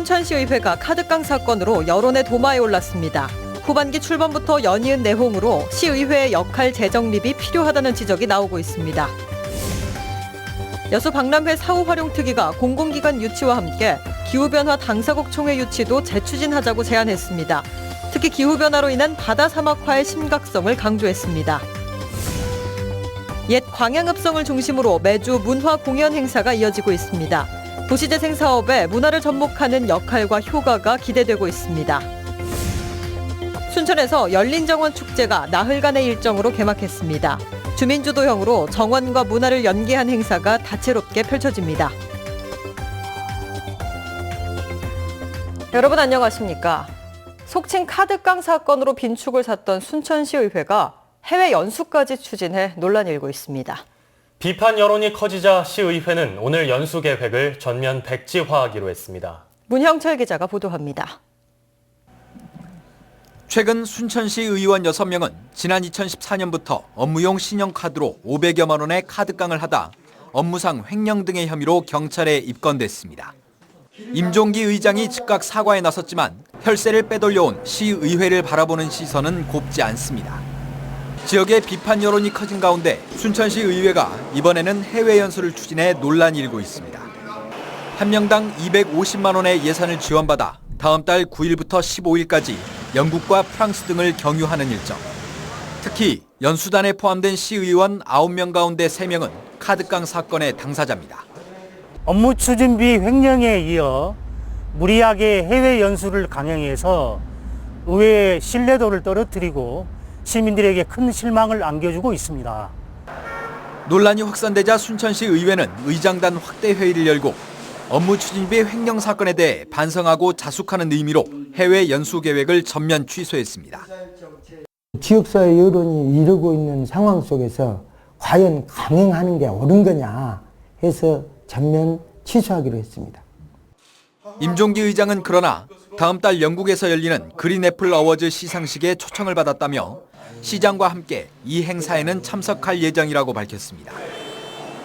순천시의회가 카드깡 사건으로 여론의 도마에 올랐습니다. 후반기 출범부터 연이은 내홍으로 시의회의 역할 재정립이 필요하다는 지적이 나오고 있습니다. 여수 박람회 사후 활용 특위가 공공기관 유치와 함께 기후변화 당사국 총회 유치도 재추진하자고 제안했습니다. 특히 기후변화로 인한 바다 사막화의 심각성을 강조했습니다. 옛 광양읍성을 중심으로 매주 문화 공연 행사가 이어지고 있습니다. 도시재생 사업에 문화를 접목하는 역할과 효과가 기대되고 있습니다. 순천에서 열린정원 축제가 나흘간의 일정으로 개막했습니다. 주민주도형으로 정원과 문화를 연계한 행사가 다채롭게 펼쳐집니다. 여러분 안녕하십니까? 속칭 카드깡 사건으로 빈축을 샀던 순천시의회가 해외 연수까지 추진해 논란이 일고 있습니다. 비판 여론이 커지자 시의회는 오늘 연수 계획을 전면 백지화하기로 했습니다. 문형철 기자가 보도합니다. 최근 순천시 의원 6명은 지난 2014년부터 업무용 신용카드로 500여만 원의 카드깡을 하다 업무상 횡령 등의 혐의로 경찰에 입건됐습니다. 임종기 의장이 즉각 사과에 나섰지만 혈세를 빼돌려온 시의회를 바라보는 시선은 곱지 않습니다. 지역의 비판 여론이 커진 가운데 순천시 의회가 이번에는 해외 연수를 추진해 논란이 일고 있습니다. 한 명당 250만 원의 예산을 지원받아 다음 달 9일부터 15일까지 영국과 프랑스 등을 경유하는 일정. 특히 연수단에 포함된 시의원 9명 가운데 3명은 카드깡 사건의 당사자입니다. 업무 추진비 횡령에 이어 무리하게 해외 연수를 강행해서 의회의 신뢰도를 떨어뜨리고 시민들에게 큰 실망을 안겨주고 있습니다. 논란이 확산되자 순천시 의회는 의장단 확대 회의를 열고 업무 추진비 횡령 사건에 대해 반성하고 자숙하는 의미로 해외 연수 계획을 전면 취소했습니다. 지역사회 여론이 이러고 있는 상황 속에서 과연 강행하는 게 옳은 거냐 해서 전면 취소하기로 했습니다. 임종기 의장은 그러나 다음 달 영국에서 열리는 그린 애플 어워즈 시상식에 초청을 받았다며 시장과 함께 이 행사에는 참석할 예정이라고 밝혔습니다.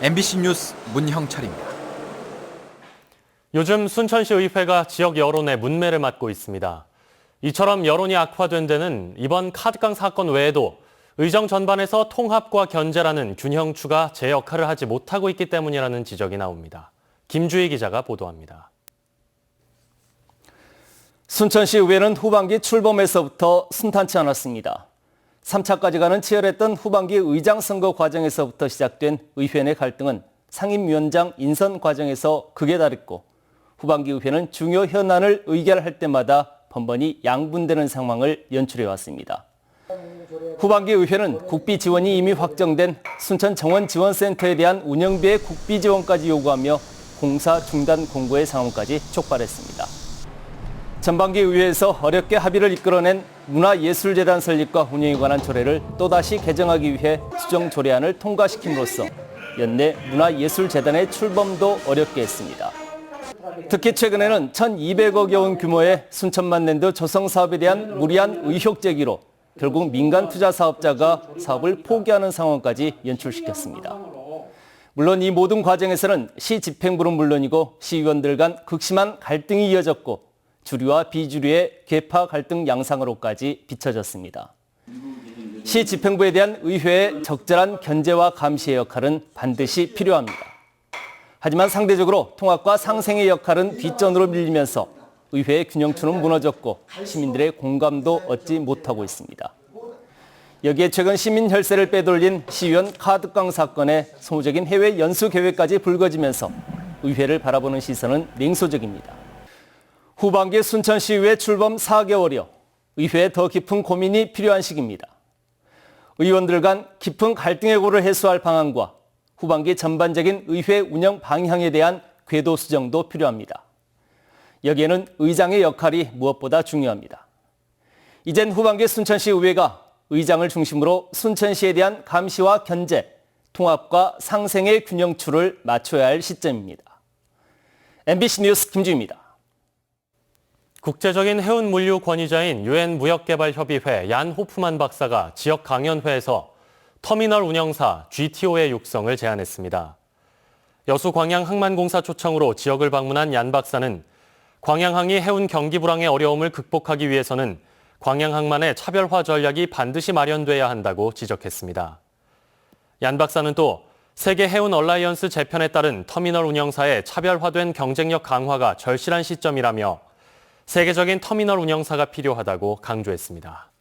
MBC 뉴스 문형철입니다. 요즘 순천시 의회가 지역 여론의 문매를 맞고 있습니다. 이처럼 여론이 악화된 데는 이번 카드깡 사건 외에도 의정 전반에서 통합과 견제라는 균형추가 제 역할을 하지 못하고 있기 때문이라는 지적이 나옵니다. 김주희 기자가 보도합니다. 순천시 의회는 후반기 출범에서부터 순탄치 않았습니다. 3차까지 가는 치열했던 후반기 의장 선거 과정에서부터 시작된 의회 내 갈등은 상임위원장 인선 과정에서 극에 달했고 후반기 의회는 중요 현안을 의결할 때마다 번번이 양분되는 상황을 연출해왔습니다. 후반기 의회는 국비 지원이 이미 확정된 순천 정원지원센터에 대한 운영비의 국비 지원까지 요구하며 공사 중단 공고의 상황까지 촉발했습니다. 전반기 의회에서 어렵게 합의를 이끌어낸 문화예술재단 설립과 운영에 관한 조례를 또다시 개정하기 위해 수정 조례안을 통과시킴으로써 연내 문화예술재단의 출범도 어렵게 했습니다. 특히 최근에는 1,200억여 원 규모의 순천만랜드 조성사업에 대한 무리한 의혹 제기로 결국 민간 투자 사업자가 사업을 포기하는 상황까지 연출시켰습니다. 물론 이 모든 과정에서는 시 집행부는 물론이고 시의원들 간 극심한 갈등이 이어졌고 주류와 비주류의 계파 갈등 양상으로까지 비춰졌습니다. 시 집행부에 대한 의회의 적절한 견제와 감시의 역할은 반드시 필요합니다. 하지만 상대적으로 통합과 상생의 역할은 뒷전으로 밀리면서 의회의 균형추는 무너졌고 시민들의 공감도 얻지 못하고 있습니다. 여기에 최근 시민 혈세를 빼돌린 시의원 카드깡 사건에 소모적인 해외 연수 계획까지 불거지면서 의회를 바라보는 시선은 냉소적입니다. 후반기 순천시의회 출범 4개월여, 의회에 더 깊은 고민이 필요한 시기입니다. 의원들 간 깊은 갈등의 고를 해소할 방안과 후반기 전반적인 의회 운영 방향에 대한 궤도 수정도 필요합니다. 여기에는 의장의 역할이 무엇보다 중요합니다. 이젠 후반기 순천시 의회가 의장을 중심으로 순천시에 대한 감시와 견제, 통합과 상생의 균형추를 맞춰야 할 시점입니다. MBC 뉴스 김주희입니다. 국제적인 해운 물류 권위자인 유엔 무역개발협의회 얀 호프만 박사가 지역 강연회에서 터미널 운영사 GTO의 육성을 제안했습니다. 여수 광양 항만공사 초청으로 지역을 방문한 얀 박사는 광양항이 해운 경기 불황의 어려움을 극복하기 위해서는 광양항만의 차별화 전략이 반드시 마련돼야 한다고 지적했습니다. 얀 박사는 또 세계 해운 얼라이언스 재편에 따른 터미널 운영사의 차별화된 경쟁력 강화가 절실한 시점이라며 세계적인 터미널 운영사가 필요하다고 강조했습니다.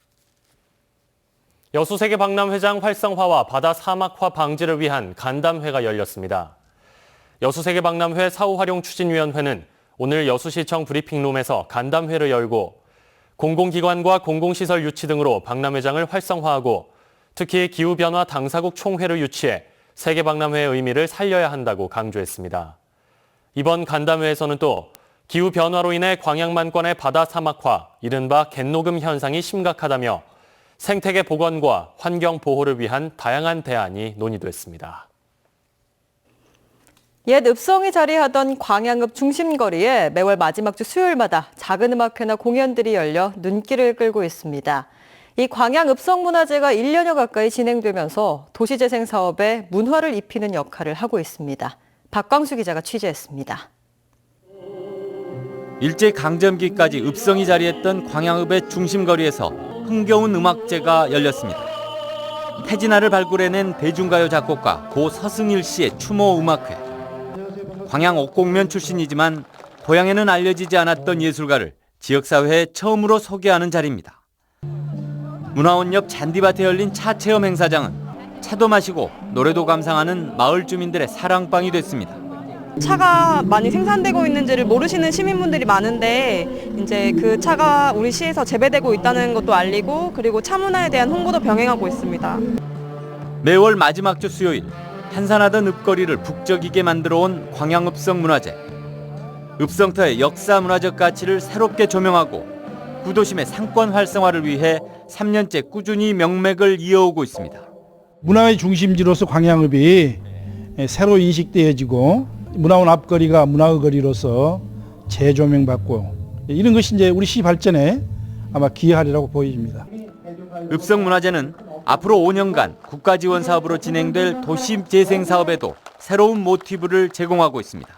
여수세계박람회장 활성화와 바다 사막화 방지를 위한 간담회가 열렸습니다. 여수세계박람회 사후활용추진위원회는 오늘 여수시청 브리핑룸에서 간담회를 열고 공공기관과 공공시설 유치 등으로 박람회장을 활성화하고 특히 기후변화 당사국 총회를 유치해 세계박람회의 의미를 살려야 한다고 강조했습니다. 이번 간담회에서는 또 기후변화로 인해 광양만권의 바다 사막화, 이른바 갯녹음 현상이 심각하다며 생태계 복원과 환경 보호를 위한 다양한 대안이 논의됐습니다. 옛 읍성이 자리하던 광양읍 중심거리에 매월 마지막 주 수요일마다 작은 음악회나 공연들이 열려 눈길을 끌고 있습니다. 이 광양읍성문화제가 1년여 가까이 진행되면서 도시재생 사업에 문화를 입히는 역할을 하고 있습니다. 박광수 기자가 취재했습니다. 일제강점기까지 읍성이 자리했던 광양읍의 중심거리에서 흥겨운 음악제가 열렸습니다. 태진아를 발굴해낸 대중가요 작곡가 고 서승일 씨의 추모 음악회. 광양 옥곡면 출신이지만 고향에는 알려지지 않았던 예술가를 지역사회에 처음으로 소개하는 자리입니다. 문화원 옆 잔디밭에 열린 차 체험 행사장은 차도 마시고 노래도 감상하는 마을 주민들의 사랑방이 됐습니다. 차가 많이 생산되고 있는지를 모르시는 시민분들이 많은데 이제 그 차가 우리 시에서 재배되고 있다는 것도 알리고 그리고 차 문화에 대한 홍보도 병행하고 있습니다. 매월 마지막 주 수요일 한산하던 읍거리를 북적이게 만들어온 광양읍성문화제. 읍성터의 역사 문화적 가치를 새롭게 조명하고 구도심의 상권 활성화를 위해 3년째 꾸준히 명맥을 이어오고 있습니다. 문화의 중심지로서 광양읍이 새로 인식되어지고 문화원 앞거리가 문화의 거리로서 재조명받고 이런 것이 이제 우리 시 발전에 아마 기여하리라고 보여집니다. 읍성문화제는 앞으로 5년간 국가지원 사업으로 진행될 도심 재생 사업에도 새로운 모티브를 제공하고 있습니다.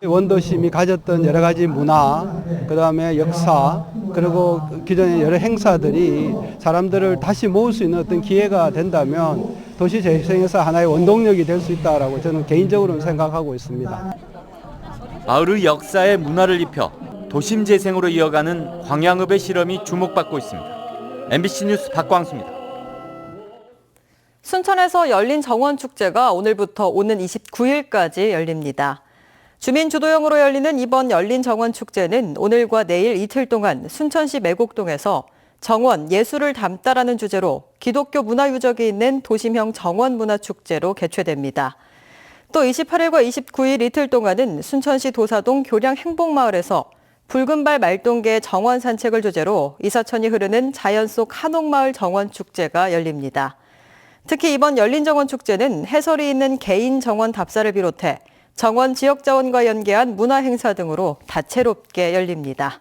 원도심이 가졌던 여러 가지 문화, 그다음에 역사, 그리고 기존의 여러 행사들이 사람들을 다시 모을 수 있는 어떤 기회가 된다면 도시 재생에서 하나의 원동력이 될 수 있다라고 저는 개인적으로는 생각하고 있습니다. 마을의 역사에 문화를 입혀 도심 재생으로 이어가는 광양읍의 실험이 주목받고 있습니다. MBC 뉴스 박광수입니다. 순천에서 열린 정원축제가 오늘부터 오는 29일까지 열립니다. 주민 주도형으로 열리는 이번 열린 정원축제는 오늘과 내일 이틀 동안 순천시 매곡동에서 정원, 예술을 담다라는 주제로 기독교 문화 유적이 있는 도심형 정원문화축제로 개최됩니다. 또 28일과 29일 이틀 동안은 순천시 도사동 교량 행복마을에서 붉은발 말동개 정원 산책을 주제로 이사천이 흐르는 자연 속 한옥마을 정원축제가 열립니다. 특히 이번 열린 정원축제는 해설이 있는 개인 정원 답사를 비롯해 정원 지역자원과 연계한 문화행사 등으로 다채롭게 열립니다.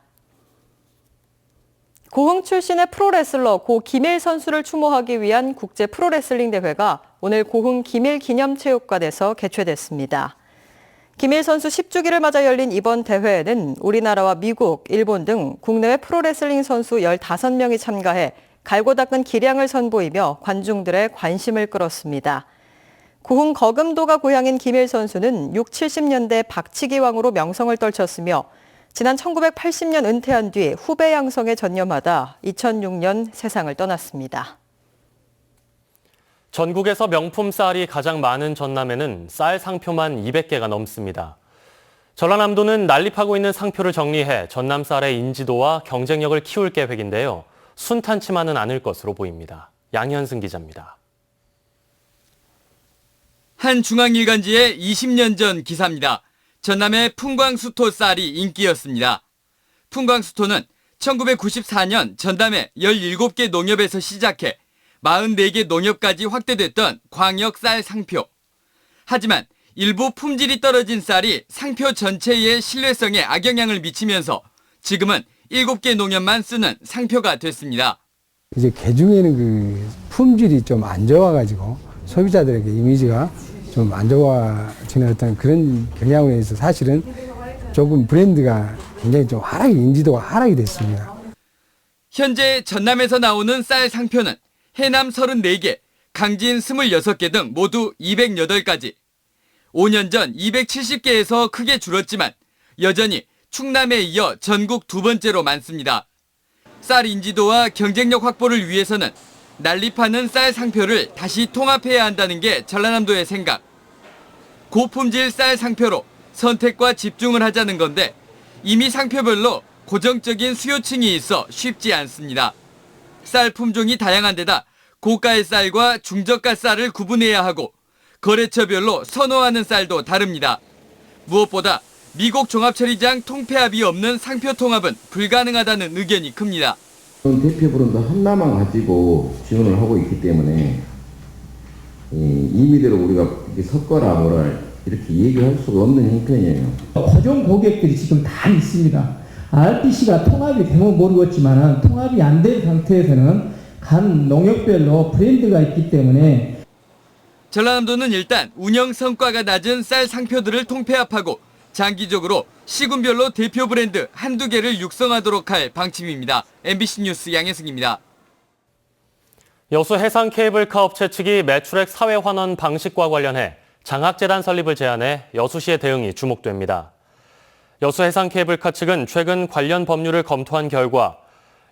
고흥 출신의 프로레슬러 고 김일 선수를 추모하기 위한 국제 프로레슬링 대회가 오늘 고흥 김일 기념체육관에서 개최됐습니다. 김일 선수 10주기를 맞아 열린 이번 대회에는 우리나라와 미국, 일본 등 국내외 프로레슬링 선수 15명이 참가해 갈고 닦은 기량을 선보이며 관중들의 관심을 끌었습니다. 고흥 거금도가 고향인 김일 선수는 6, 70년대 박치기 왕으로 명성을 떨쳤으며 지난 1980년 은퇴한 뒤 후배 양성에 전념하다 2006년 세상을 떠났습니다. 전국에서 명품 쌀이 가장 많은 전남에는 쌀 상표만 200개가 넘습니다. 전라남도는 난립하고 있는 상표를 정리해 전남 쌀의 인지도와 경쟁력을 키울 계획인데요. 순탄치만은 않을 것으로 보입니다. 양현승 기자입니다. 한 중앙일간지의 20년 전 기사입니다. 전남의 풍광수토 쌀이 인기였습니다. 풍광수토는 1994년 전남의 17개 농협에서 시작해 44개 농협까지 확대됐던 광역 쌀 상표. 하지만 일부 품질이 떨어진 쌀이 상표 전체의 신뢰성에 악영향을 미치면서 지금은 7개 농협만 쓰는 상표가 됐습니다. 이제 개중에는 그 품질이 좀 안 좋아가지고 소비자들에게 이미지가 좀 안 좋아지는 어떤 그런 경향으로 해서 사실은 조금 브랜드가 굉장히 좀 인지도가 하락이 됐습니다. 현재 전남에서 나오는 쌀 상표는 해남 34개, 강진 26개 등 모두 208가지. 5년 전 270개에서 크게 줄었지만 여전히 충남에 이어 전국 두 번째로 많습니다. 쌀 인지도와 경쟁력 확보를 위해서는 난립하는 쌀 상표를 다시 통합해야 한다는 게 전라남도의 생각. 고품질 쌀 상표로 선택과 집중을 하자는 건데 이미 상표별로 고정적인 수요층이 있어 쉽지 않습니다. 쌀 품종이 다양한 데다 고가의 쌀과 중저가 쌀을 구분해야 하고 거래처별로 선호하는 쌀도 다릅니다. 무엇보다 미국 종합처리장 통폐합이 없는 상표 통합은 불가능하다는 의견이 큽니다. 대표 브랜드 하나만 가지고 지원을 하고 있기 때문에 임의대로 우리가 섞어라 뭐라 이렇게 얘기할 수가 없는 형편이에요. 고정 고객들이 지금 다 있습니다. RPC가 통합이 되면 모르겠지만 통합이 안 된 상태에서는 간 농협별로 브랜드가 있기 때문에 전라남도는 일단 운영 성과가 낮은 쌀 상표들을 통폐합하고 장기적으로 시군별로 대표 브랜드 한두 개를 육성하도록 할 방침입니다. MBC 뉴스 양혜승입니다. 여수 해상 케이블카 업체 측이 매출액 사회 환원 방식과 관련해 장학재단 설립을 제안해 여수시의 대응이 주목됩니다. 여수 해상 케이블카 측은 최근 관련 법률을 검토한 결과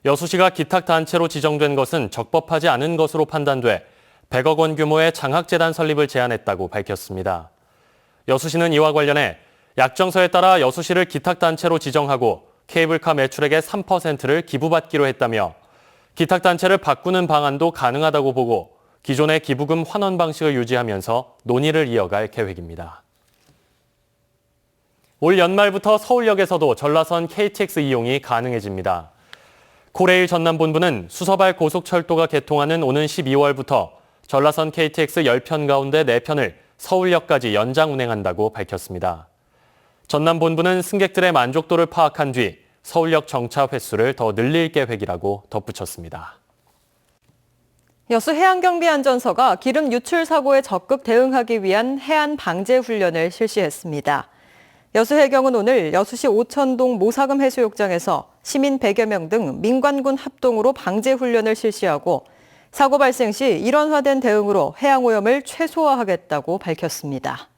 여수시가 기탁단체로 지정된 것은 적법하지 않은 것으로 판단돼 100억 원 규모의 장학재단 설립을 제안했다고 밝혔습니다. 여수시는 이와 관련해 약정서에 따라 여수시를 기탁단체로 지정하고 케이블카 매출액의 3%를 기부받기로 했다며 기탁단체를 바꾸는 방안도 가능하다고 보고 기존의 기부금 환원 방식을 유지하면서 논의를 이어갈 계획입니다. 올 연말부터 서울역에서도 전라선 KTX 이용이 가능해집니다. 코레일 전남본부는 수서발 고속철도가 개통하는 오는 12월부터 전라선 KTX 10편 가운데 4편을 서울역까지 연장 운행한다고 밝혔습니다. 전남본부는 승객들의 만족도를 파악한 뒤 서울역 정차 횟수를 더 늘릴 계획이라고 덧붙였습니다. 여수 해양경비안전서가 기름 유출 사고에 적극 대응하기 위한 해안 방제 훈련을 실시했습니다. 여수해경은 오늘 여수시 오천동 모사금 해수욕장에서 시민 100여 명 등 민관군 합동으로 방제 훈련을 실시하고 사고 발생 시 일원화된 대응으로 해양오염을 최소화하겠다고 밝혔습니다.